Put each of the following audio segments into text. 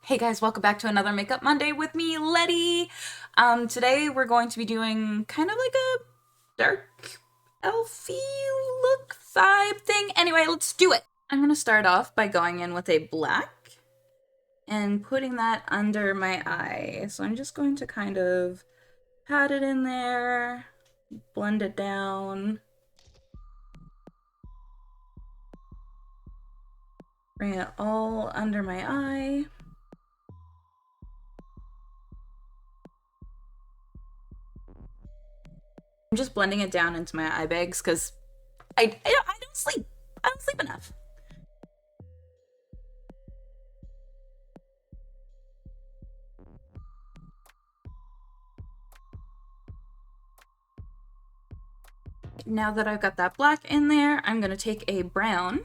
Hey guys, welcome back to another Makeup Monday with me, Letty. Today we're going to be doing kind of like a dark elfy look vibe thing. Anyway, let's do it. I'm gonna start off by going in with a black and putting that under my eye. So I'm just going to kind of pat it in there, blend it down, bring it all under my eye. I'm just blending it down into my eye bags because I don't sleep. I don't sleep enough. Now that I've got that black in there, I'm going to take a brown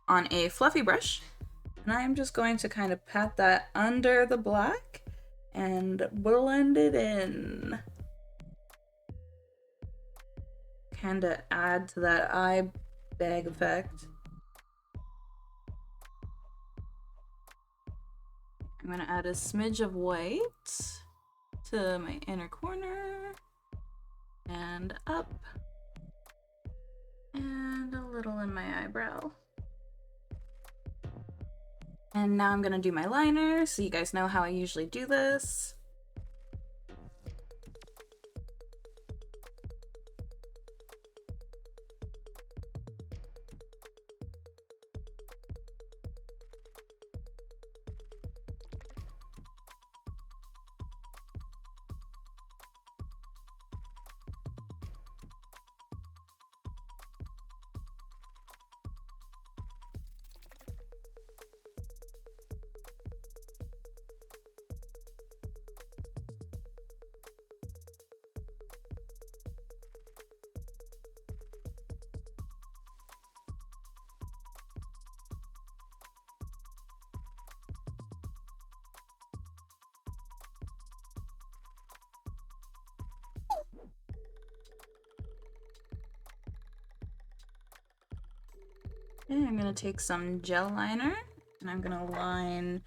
on a fluffy brush, and I'm just going to kind of pat that under the black and blend it in. Kind of add to that eye bag effect. I'm going to add a smidge of white to my inner corner and up, and a little in my eyebrow. And now I'm gonna do my liner, so you guys know how I usually do this. And I'm gonna take some gel liner and I'm gonna line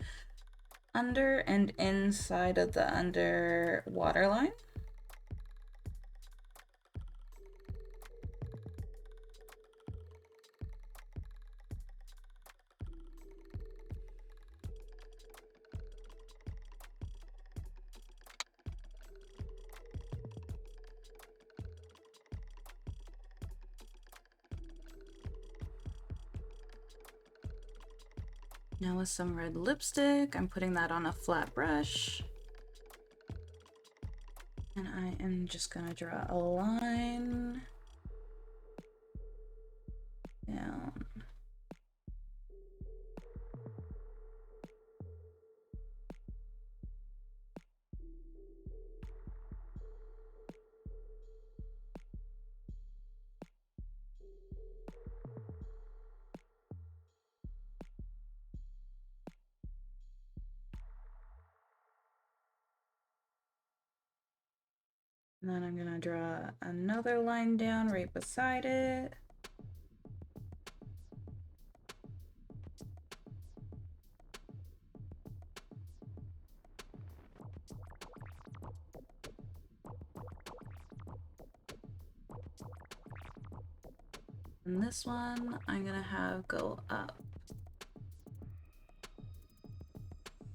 under and inside of the under waterline. Now with some red lipstick, I'm putting that on a flat brush. And I am just gonna draw a line down. And then I'm gonna draw another line down right beside it. And this one I'm gonna have go up.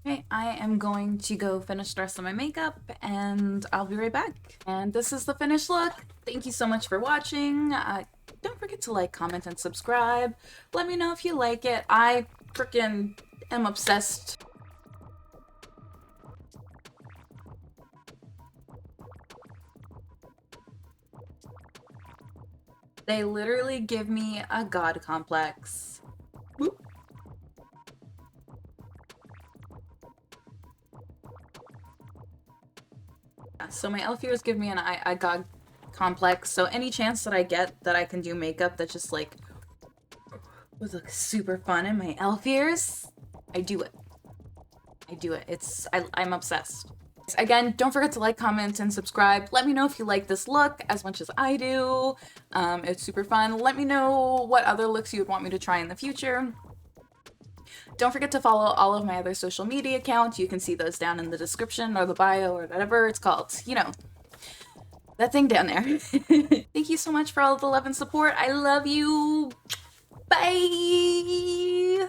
Okay, I am going to go finish the rest of my makeup and I'll be right back. And this is the finished look. Thank you so much for watching. Don't forget to like, comment, and subscribe. Let me know if you like it. I freaking am obsessed. They literally give me a god complex. Whoop. So my elf ears give me a god complex, so any chance that I get that I can do makeup that just like would look super fun in my elf ears, I do it. I do it. I'm obsessed. Again, don't forget to like, comment, and subscribe. Let me know if you like this look as much as I do. It's super fun. Let me know what other looks you would want me to try in the future. don't forget to follow all of my other social media accounts. You can see those down in the description or the bio or whatever it's called. You know, that thing down there. Thank you so much for all of the love and support. I love you. Bye!